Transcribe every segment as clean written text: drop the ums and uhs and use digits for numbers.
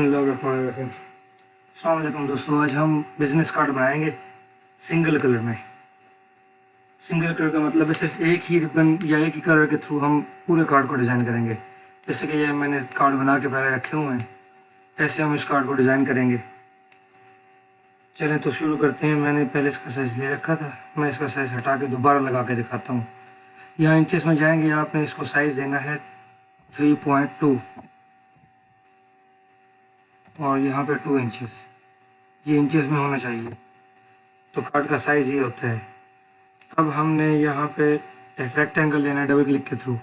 अस्सलामुअलैकुम दोस्तों, आज हम बिज़नेस कार्ड बनाएंगे सिंगल कलर में। सिंगल कलर का मतलब है सिर्फ एक ही रिबन या एक ही कलर के थ्रू हम पूरे कार्ड को डिज़ाइन करेंगे। जैसे कि ये मैंने कार्ड बना के पहले रखे हुए हैं, ऐसे हम इस कार्ड को डिज़ाइन करेंगे। चलें तो शुरू करते हैं। मैंने पहले इसका साइज़ ले रखा था, मैं इसका साइज़ हटा के दोबारा लगा के दिखाता हूँ। यहाँ इंचेस में जाएंगे, आपने इसको साइज़ देना है 3.2 और यहाँ पे 2 इंचेस, ये इंचेस में होना चाहिए। तो कार्ड का साइज़ ये होता है। अब हमने यहाँ पे एक रेक्टेंगल लेना है डबल क्लिक के थ्रू,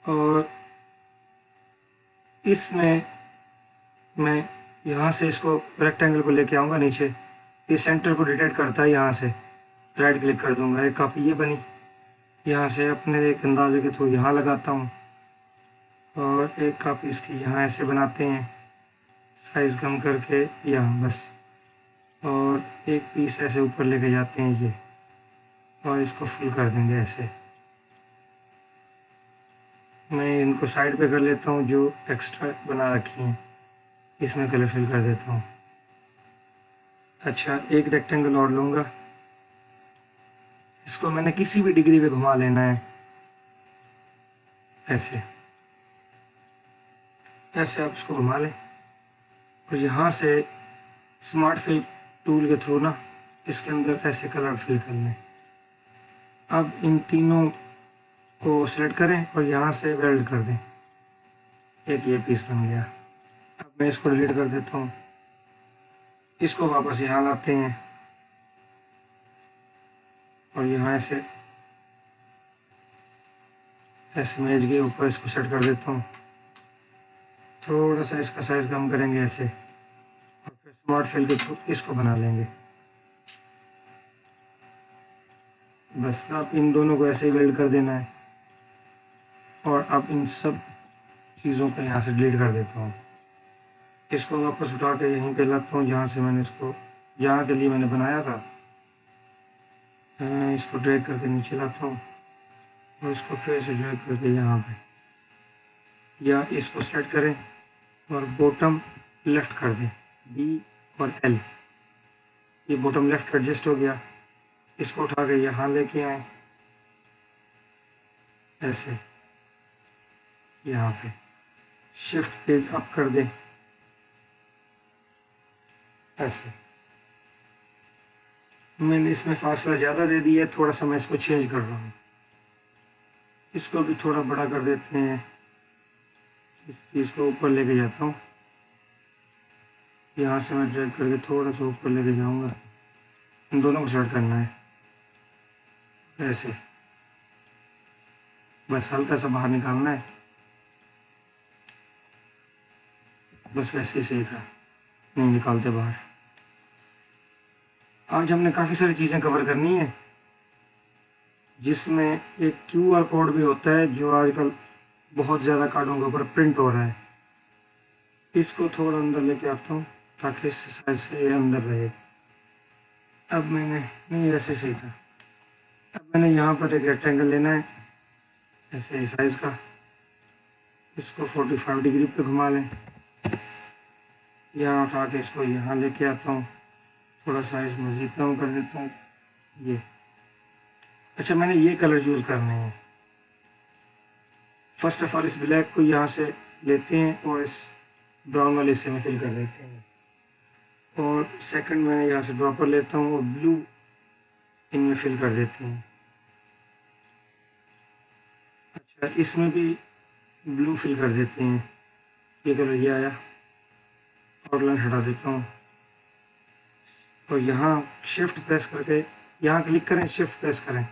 और इसमें मैं यहाँ से इसको रेक्टेंगल को लेके आऊँगा नीचे। ये सेंटर को डिटेक्ट करता है, यहाँ से राइट क्लिक कर दूँगा। एक कापी ये बनी, यहाँ से अपने एक अंदाजे के थ्रू यहाँ लगाता हूँ, और एक कापी इसकी यहाँ ऐसे बनाते हैं साइज़ कम करके यहाँ बस, और एक पीस ऐसे ऊपर लेके जाते हैं ये, और इसको फुल कर देंगे ऐसे। मैं इनको साइड पे कर लेता हूँ, जो एक्स्ट्रा बना रखी हैं इसमें कलर फिल कर देता हूँ। अच्छा, एक रेक्टेंगल और लूँगा, इसको मैंने किसी भी डिग्री पे घुमा लेना है, ऐसे ऐसे आप इसको घुमा लें, और यहाँ से स्मार्ट फिल टूल के थ्रू ना इसके अंदर ऐसे कलर फिल कर लें। अब इन तीनों को सिलेक्ट करें और यहाँ से वेल्ड कर दें। एक ये पीस बन गया। अब मैं इसको डिलीट कर देता हूँ, इसको वापस यहाँ लाते हैं और यहाँ ऐसे मेज के ऊपर इसको सेट कर देता हूँ। थोड़ा सा इसका साइज़ कम करेंगे ऐसे, और फिर स्मार्ट फिल के थ्रू इसको बना लेंगे। बस अब इन दोनों को ऐसे ही वेल्ड कर देना है, और अब इन सब चीज़ों को यहाँ से डिलीट कर देता हूँ। इसको वापस उठा के यहीं पे लाता हूँ जहाँ से मैंने इसको, जहाँ के लिए मैंने बनाया था। इसको ड्रैग करके नीचे लाता हूँ और इसको फिर से ड्रैग करके यहाँ पे, या इसको सेलेक्ट करें और बॉटम लेफ़्ट कर दें, बी और एल। ये बॉटम लेफ़्ट एडजस्ट हो गया। इसको उठा के यहाँ लेके आए ऐसे, यहाँ पे शिफ्ट पेज अप कर दें ऐसे। मैंने इसमें फासला ज़्यादा दे दिया है, थोड़ा सा मैं इसको चेंज कर रहा हूँ। इसको भी थोड़ा बड़ा कर देते हैं, इस पीस को ऊपर लेके जाता हूँ, यहाँ से मैं ड्रैग करके थोड़ा सा ऊपर लेके जाऊँगा। इन दोनों को सेट करना है ऐसे, बस हल्का सा बाहर निकालना है, बस वैसे ही सही था, नहीं निकालते बाहर। आज हमने काफ़ी सारी चीज़ें कवर करनी है, जिसमें एक QR कोड भी होता है जो आजकल बहुत ज़्यादा कार्डों के ऊपर प्रिंट हो रहा है। इसको थोड़ा अंदर लेके आता हूँ ताकि इस साइज से ये अंदर रहे। अब मैंने, नहीं वैसे सही था। अब मैंने यहाँ पर एक रेक्टेंगल लेना है ऐसे साइज़ का, इसको 45 डिग्री पे घुमा लें, यहाँ उठा के इसको यहाँ लेके आता हूँ, थोड़ा साइज मज़ीद कम कर देता हूँ ये। अच्छा, मैंने ये कलर यूज़ करने हैं। फर्स्ट ऑफ ऑल इस ब्लैक को यहाँ से लेते हैं और इस ब्राउन वाले हिस्से में फिल कर देते हैं, और सेकंड मैंने यहाँ से ड्रॉपर लेता हूँ और ब्लू इनमें फिल कर देते हैं। अच्छा, इसमें भी ब्लू फिल कर देते हैं। ये कलर ये आया, और लाइन हटा देता हूँ, और यहाँ शिफ्ट प्रेस करके यहाँ क्लिक करें, शिफ्ट प्रेस करें,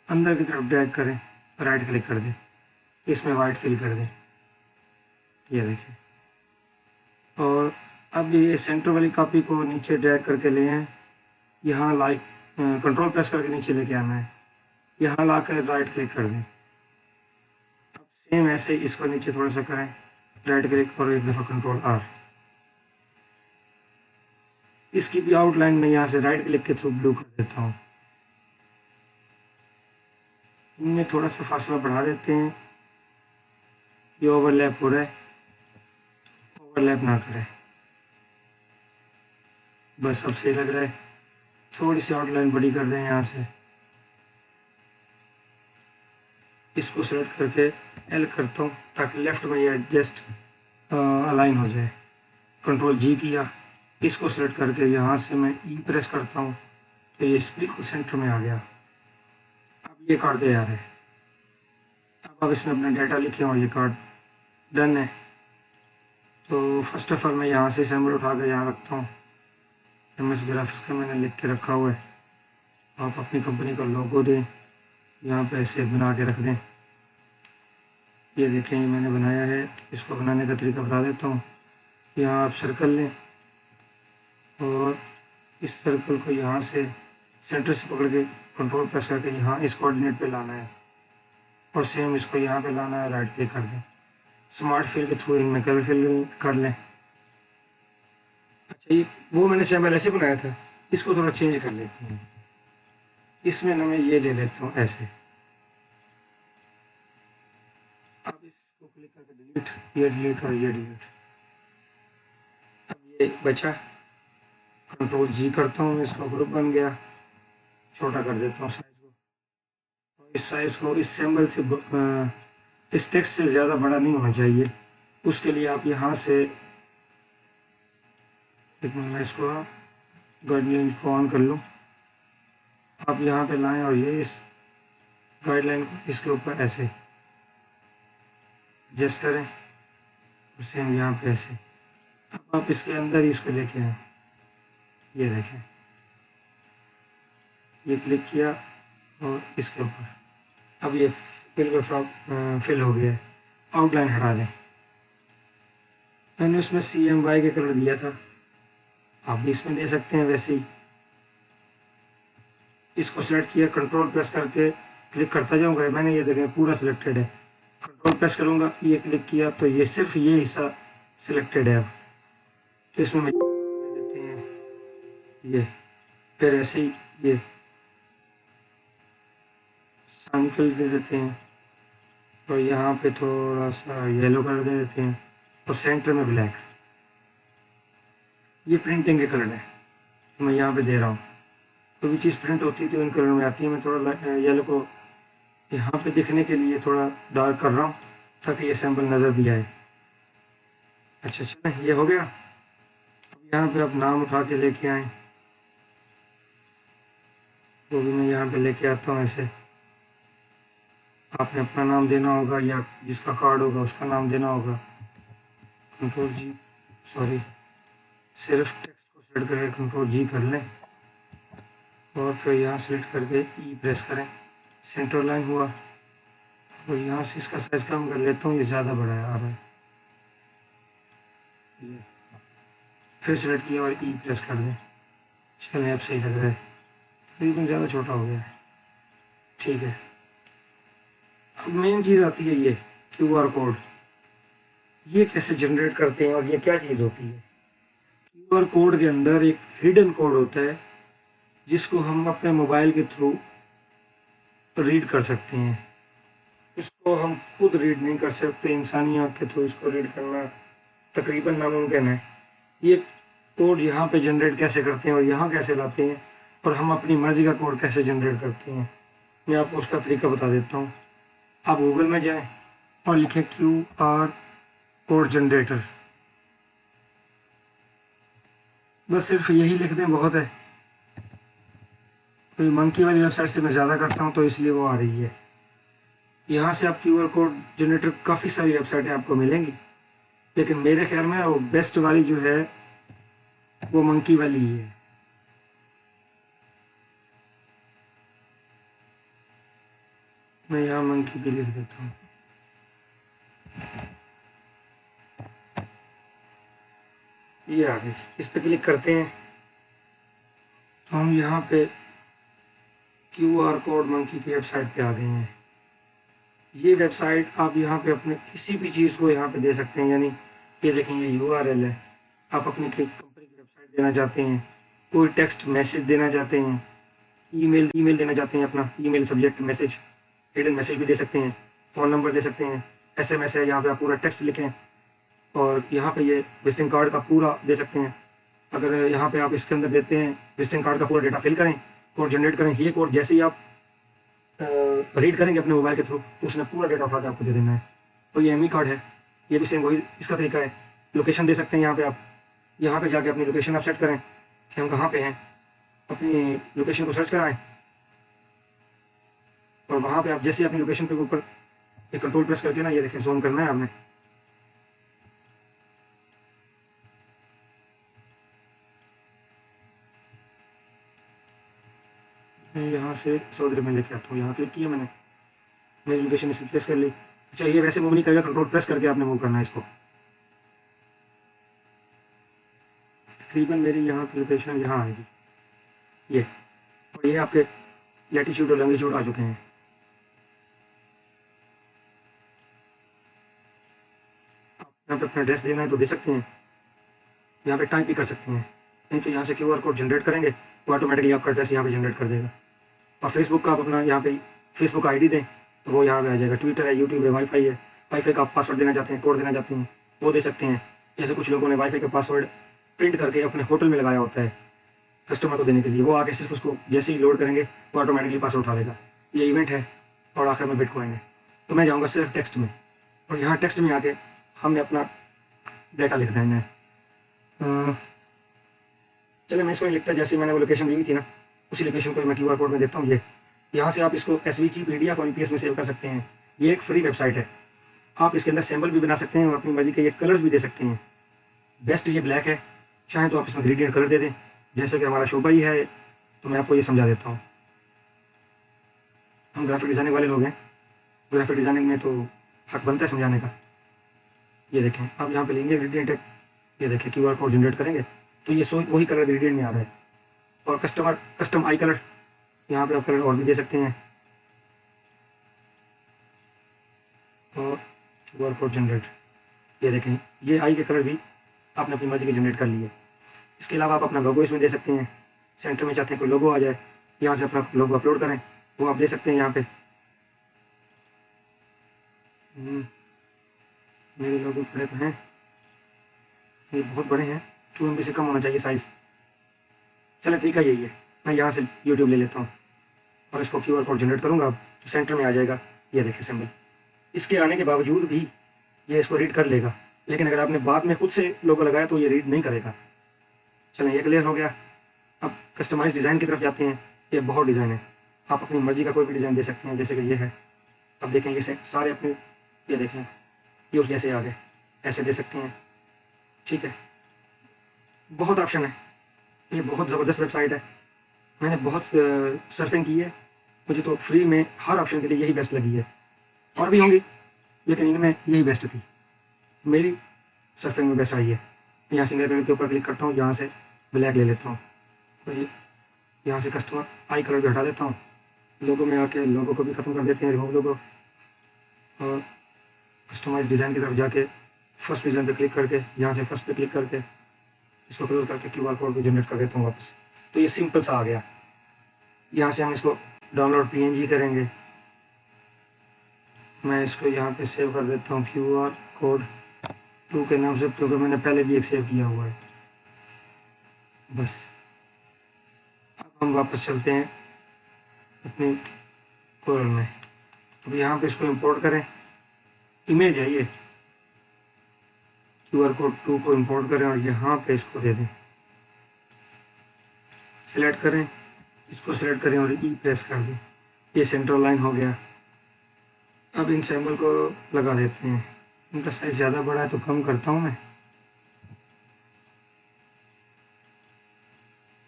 अंदर की तरफ ड्रैग करें, राइट क्लिक कर दें, इसमें वाइट फिल कर दें, ये देखिए। और अब ये सेंटर वाली कॉपी को नीचे ड्रैग करके ले आए, यहाँ लाइक कंट्रोल प्रेस करके नीचे लेके आना है, यहाँ ला कर राइट क्लिक कर दें। अब सेम ऐसे इसको नीचे थोड़ा सा करें, राइट क्लिक और एक दफ़ा कंट्रोल R। इसकी भी आउटलाइन में यहाँ से राइट क्लिक के थ्रू ब्लू कर देता हूँ। इनमें थोड़ा सा फासला बढ़ा देते हैं, ये ओवरलैप हो रहा है, ओवरलैप ना करे। बस अब सही लग रहा है। थोड़ी सी आउटलाइन बड़ी कर दें यहाँ से, इसको सेलेक्ट करके एल करता हूँ ताकि लेफ्ट में ये एडजस्ट अलाइन हो जाए। कंट्रोल जी किया, इसको सेलेक्ट करके यहाँ से मैं ई प्रेस करता हूँ तो ये बिल्कुल सेंटर में आ गया। अब ये कार्ड तैयार है। अब आप इसमें अपना डाटा लिखें और ये कार्ड डन है। तो फर्स्ट ऑफ ऑल मैं यहाँ से सैम्पल उठा कर यहाँ रखता हूँ। MS ग्राफिक्स का मैंने लिख के रखा हुआ है। आप अपनी कंपनी का लोगो दें, यहाँ पे ऐसे बना के रख दें। ये देखें ये मैंने बनाया है। इसको बनाने का तरीका बता देता हूँ। यहाँ आप सर्कल लें और इस सर्कल को यहाँ से सेंटर से पकड़ के कंट्रोल प्रेस करके यहाँ इस कोऑर्डिनेट पे लाना है और सेम इसको यहाँ पे लाना है। राइट क्लिक कर दें, स्मार्ट फिल के थ्रू इनमें कलर फिल कर लें। अच्छा, ये वो मैंने सैम्पल ऐसे बनाया था, इसको थोड़ा चेंज कर लेते हैं। इसमें ना मैं ये ले लेता हूँ ऐसे। अब इसको क्लिक करके डिलीट, ये डिलीट और ये डिलीट। अब ये बचा, कंट्रोल जी करता हूँ, इसका ग्रुप बन गया। छोटा कर देता हूँ साइज को, और इस साइज को इस सिंबल से इस टेक्स्ट से ज़्यादा बड़ा नहीं होना चाहिए। उसके लिए आप यहाँ से एक मिनट, मैं इसको गाइडलाइन को ऑन कर लूँ। आप यहाँ पे लाएं और ये इस गाइडलाइन को इसके ऊपर ऐसे एडजस्ट करें और सेम यहाँ पे ऐसे। अब आप इसके अंदर ही इसको लेके आए, ये देखें, ये क्लिक किया और इसके ऊपर। अब ये बिल्कुल फिल हो गया है। आउटलाइन हटा दें। मैंने उसमें CMY के कलर दिया था, आप भी इसमें दे सकते हैं वैसे ही। इसको सेलेक्ट किया, कंट्रोल प्रेस करके क्लिक करता जाऊंगा। मैंने ये देखें पूरा सिलेक्टेड है। कंट्रोल प्रेस करूंगा, ये क्लिक किया तो ये सिर्फ ये हिस्सा सिलेक्टेड है। अब तो इसमें दे देते हैं ये, फिर ऐसे ही ये सैंपल दे देते हैं और यहाँ पे थोड़ा सा येलो कलर दे देते हैं और सेंटर में ब्लैक। ये प्रिंटिंग के कलर है तो मैं यहाँ पे दे रहा हूँ। कोई भी चीज़ प्रिंट होती है तो इन कलर में आती है। मैं थोड़ा येलो को यहाँ पे दिखने के लिए थोड़ा डार्क कर रहा हूँ ताकि ये सैंपल नज़र भी आए। अच्छा चलें, ये हो गया। अब यहाँ पे आप नाम उठा के लेके आए, वो भी मैं यहाँ पे लेके आता हूँ ऐसे। आपने अपना नाम देना होगा या जिसका कार्ड होगा उसका नाम देना होगा। कंट्रोल जी, सॉरी, सिर्फ टेक्स्ट को सेलेक्ट करके कंट्रोल जी कर लें और फिर यहाँ सेलेक्ट करके ई प्रेस करें। सेंटर लाइन हुआ और यहाँ से इसका साइज कम कर लेता हूँ, ये ज़्यादा बड़ा है आ रहा है। ये फिर सेलेक्ट किया और ई प्रेस कर दें। चलें, अब सही लग रहा है, तकरीबन ज़्यादा छोटा हो गया है। ठीक है, अब मेन चीज़ आती है ये QR कोड। ये कैसे जनरेट करते हैं और ये क्या चीज़ होती है। QR कोड के अंदर एक हिडन कोड होता है जिसको हम अपने मोबाइल के थ्रू रीड कर सकते हैं। इसको हम खुद रीड नहीं कर सकते, इंसानी आँख के थ्रू इसको रीड करना तकरीबन नामुमकिन है। ये कोड यहाँ पे जनरेट कैसे करते हैं और यहाँ कैसे लाते हैं और हम अपनी मर्ज़ी का कोड कैसे जनरेट करते हैं, मैं आपको उसका तरीका बता देता हूँ। आप गूगल में जाएं और लिखें QR कोड जनरेटर। बस सिर्फ यही लिख दें, बहुत है। तो मंकी वाली वेबसाइट से मैं ज़्यादा करता हूँ तो इसलिए वो आ रही है। यहाँ से आप QR कोड जनरेटर काफ़ी सारी वेबसाइटें आपको मिलेंगी, लेकिन मेरे ख्याल में वो बेस्ट वाली जो है वो मंकी वाली ही है। मैं यहाँ मंकी भी लिख देता हूँ। ये आ गई, इस पर क्लिक करते हैं तो हम यहाँ पे QR कोड मंकी की वेबसाइट पे आ गए हैं। ये वेबसाइट आप यहाँ पे अपने किसी भी चीज़ को यहाँ पे दे सकते हैं। यानी ये देखें, ये URL है। आप अपनी कंपनी की वेबसाइट देना चाहते हैं, कोई टेक्स्ट मैसेज देना चाहते हैं, ईमेल देना चाहते हैं, अपना email subject message, hidden message भी दे सकते हैं, फ़ोन नंबर दे सकते हैं, SMS है, यहाँ पे आप पूरा टेक्स्ट लिखें और यहाँ पे ये विजिटिंग कार्ड का पूरा दे सकते हैं। अगर यहाँ पे आप इसके अंदर देते हैं विजिटिंग कार्ड का पूरा डेटा फिल करें, कोड जनरेट करें, ये कोड जैसे ही आप रीड करेंगे अपने मोबाइल के थ्रू तो उसने पूरा डेटा उठा के आपको दे देना है। और ये एमई कार्ड है, ये भी सेम वही इसका तरीका है। लोकेशन दे सकते हैं यहाँ पे आप, यहाँ पे जाके अपनी लोकेशन आप सेट करें कि हम कहाँ पे हैं, अपनी लोकेशन को सर्च कराएं और वहाँ पे आप जैसे अपनी लोकेशन पे ऊपर एक कंट्रोल प्रेस करके ना, ये देखें जूम करना है आपने, मैं यहाँ से सऊदी में लेके आता हूँ, यहाँ क्लिक किया मैंने, मेरी लोकेशन इसे प्रेस कर ली। अच्छा ये वैसे मूव नहीं करेगा, कंट्रोल प्रेस करके आपने मूव करना है इसको। तकरीबन मेरी यहाँ की लोकेशन यहाँ आएगी ये, और ये आपके लैटिट्यूड और लॉन्गिट्यूड आ चुके हैं। आप यहाँ पे अपना एड्रेस देना है तो दे सकते हैं, यहाँ पे टाइप भी कर सकते हैं, नहीं तो यहाँ से क्यूआर कोड जनरेट करेंगे तो ऑटोमेटिकली आपका एड्रेस यहाँ पे जनरेट कर देगा। और फेसबुक का आप अपना यहाँ पे फेसबुक आईडी दें तो वो यहाँ पे आ जाएगा। ट्विटर है, यूट्यूब है, वाईफाई है, वाईफाई का आप पासवर्ड देना चाहते हैं, कोड देना चाहते हैं वो दे सकते हैं। जैसे कुछ लोगों ने वाईफाई का पासवर्ड प्रिंट करके अपने होटल में लगाया होता है कस्टमर को देने के लिए, वो आके सिर्फ उसको जैसे ही लोड करेंगे वो ऑटोमेटिकली पासवर्ड उठा लेगा। ये इवेंट है और आखिर में बिटकॉइन है। तो मैं जाऊँगा सिर्फ टेक्स्ट में, और यहाँ टेक्स्ट में आके हमने अपना डाटा लिख देना है। चले मैं इसको लिखता, जैसे मैंने वो लोकेशन दी हुई थी ना, उसी लोकेशन को मैं क्यूआर कोड में देता हूँ। ये यहाँ से आप इसको एसवीजी, पीडीएफ और ईपीएस में सेव कर सकते हैं। ये एक फ्री वेबसाइट है, आप इसके अंदर सिंबल भी बना सकते हैं और अपनी मर्जी के ये कलर्स भी दे सकते हैं। बेस्ट ये ब्लैक है, चाहे तो आप इसमें ग्रेडियंट कलर दे दें, जैसे कि हमारा शोभा ही है। तो मैं आपको ये समझा देता हूँ, हम ग्राफिक डिज़ाइनिंग वाले लोग हैं, ग्राफिक डिज़ाइनिंग में तो हक बनता है समझाने का। ये देखें आप यहाँ पे लेंगे ग्रेडियंट है, ये देखें क्यूआर कोड जनरेट करेंगे तो ये वही कलर ग्रेडियंट में आ रहा है। और कस्टम आई कलर, यहाँ पे आप कलर और भी दे सकते हैं। और क्यूआर कोड जनरेट, ये देखें ये आई के कलर भी आपने अपनी मर्जी के जनरेट कर लिए। इसके अलावा आप अपना लोगो इसमें दे सकते हैं, सेंटर में चाहते हैं कोई लोगो आ जाए, यहाँ से अपना लोगो अपलोड करें वो आप दे सकते हैं यहाँ पे। मेरे लोगो बड़े तो हैं, ये बहुत बड़े हैं, 2 MB से कम होना चाहिए साइज़। चले तरीका यही है, मैं यहाँ से यूट्यूब ले लेता हूँ और इसको क्यूआर कोड जनरेट करूँगा तो सेंटर में आ जाएगा। ये देखिए सिंबल, इसके आने के बावजूद भी ये इसको रीड कर लेगा, लेकिन अगर आपने बाद में खुद से लोगो लगाया तो ये रीड नहीं करेगा। चलें ये क्लियर हो गया। अब कस्टमाइज डिज़ाइन की तरफ जाते हैं। ये बहुत डिज़ाइन है, आप अपनी मर्जी का कोई भी डिज़ाइन दे सकते हैं, जैसे कि ये है। अब देखें ये सारे अपने, ये देखें ये उस जैसे आ गए, ऐसे दे सकते हैं। ठीक है, बहुत ऑप्शन है, ये बहुत ज़बरदस्त वेबसाइट है, मैंने बहुत सर्फिंग की है, मुझे तो फ्री में हर ऑप्शन के लिए यही बेस्ट लगी है। और भी होंगी लेकिन इनमें यही बेस्ट थी, मेरी सर्फिंग में बेस्ट आई है। यहाँ सिंगल कलर के ऊपर क्लिक करता हूँ, यहाँ से ब्लैक ले लेता हूँ और ये यहाँ से कस्टमर आई कलर भी हटा देता हूँ। लोगों में आके लोगों को भी ख़त्म कर देते हैं, रिमूव लोगो। और कस्टमाइज डिज़ाइन की तरफ जाके फर्स्ट डिज़ाइन पे क्लिक करके, यहाँ से फर्स्ट पे क्लिक करके इसको क्लोज करके क्यूआर कोड को जनरेट कर देता हूँ वापस। तो ये सिंपल सा आ गया। यहाँ से हम इसको डाउनलोड पीएनजी करेंगे, मैं इसको यहाँ पे सेव कर देता हूँ क्यूआर कोड 2 के नाम से, क्योंकि मैंने पहले भी एक सेव किया हुआ है। बस अब हम वापस चलते हैं अपने कोरल में। अब यहाँ पे इसको इंपोर्ट करें, इमेज है ये, क्यूआर कोड 2 को इंपोर्ट करें और यहाँ पे इसको दे दें, सिलेक्ट करें, इसको सिलेक्ट करें और ई प्रेस कर दें। ये सेंट्रल लाइन हो गया। अब इन सिंबल को लगा देते हैं, इनका साइज़ ज़्यादा बड़ा है तो कम करता हूँ मैं।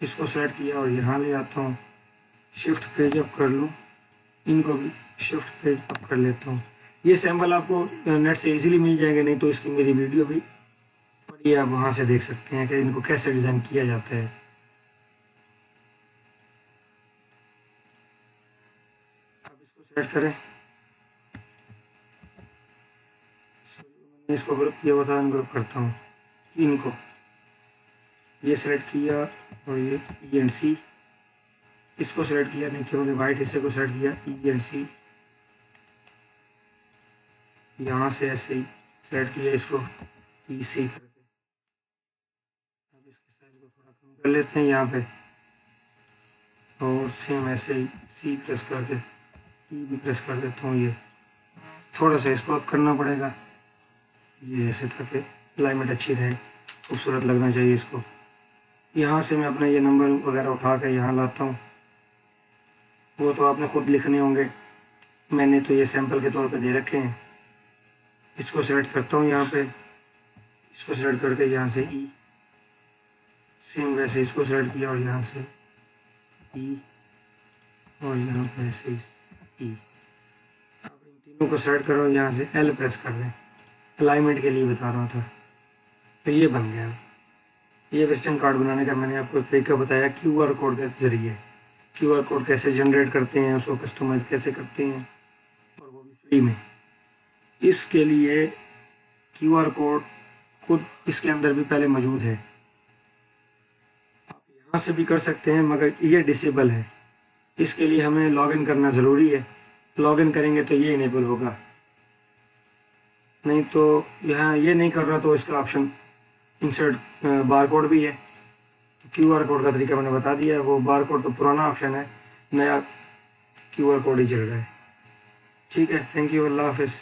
इसको सेलेक्ट किया और यहाँ ले आता हूँ, शिफ्ट पेज अप कर लूँ, इनको भी शिफ्ट पेज अप कर लेता हूँ। ये सिंबल आपको नेट से इजीली मिल जाएंगे, नहीं तो इसकी मेरी वीडियो भी पड़ी, आप वहाँ से देख सकते हैं कि इनको कैसे डिज़ाइन किया जाता है। अब इसको सेलेक्ट करें, मैंने इसको ग्रुप किया हुआ था, अनग्रुप करता हूँ इनको, ये सेलेक्ट किया और ये ई एंड सी, इसको सेलेक्ट किया, नीचे वाले वाइट हिस्से को सेलेक्ट किया ई एंड सी, यहाँ से ऐसे ही सेलेक्ट किया इसको EC करके। अब इसके साइज को थोड़ा कम कर लेते हैं यहाँ पे, और सेम ऐसे ही C प्रेस करके E भी प्रेस कर देता हूँ। ये थोड़ा सा इसको अब करना पड़ेगा, ये ऐसे ताकि अलाइनमेंट अच्छी रहे, खूबसूरत लगना चाहिए इसको। यहाँ से मैं अपना ये नंबर वगैरह उठा के यहाँ लाता हूँ, वो तो आपने ख़ुद लिखने होंगे, मैंने तो ये सैंपल के तौर पे दे रखे हैं। इसको सेलेक्ट करता हूँ यहाँ पे, इसको सेलेक्ट करके यहाँ से E, सेम वैसे इसको सेलेक्ट किया और यहाँ से E, और यहाँ पे ऐसे E। अब इन तीनों को सेलेक्ट करो, यहाँ से L प्रेस कर दें, अलाइनमेंट के लिए बता रहा था। तो ये बन गया। ये विजिटिंग कार्ड बनाने का मैंने आपको एक तरीका बताया QR कोड के ज़रिए। QR कोड कैसे जनरेट करते हैं, उसको कस्टमाइज़ कैसे करते हैं, और वो भी फ्री में। इसके लिए QR कोड खुद इसके अंदर भी पहले मौजूद है, आप यहाँ से भी कर सकते हैं, मगर ये डिसेबल है। इसके लिए हमें लॉगिन करना ज़रूरी है। लॉगिन करेंगे तो ये इनेबल होगा, नहीं तो यहाँ ये नहीं कर रहा तो इसका ऑप्शन इंसर्ट बार कोड भी है। तो QR कोड का तरीका मैंने बता दिया है, वो बार कोड तो पुराना ऑप्शन है, नया QR कोड ही चल रहा है। ठीक है, थैंक यू, अल्लाह हाफिज़।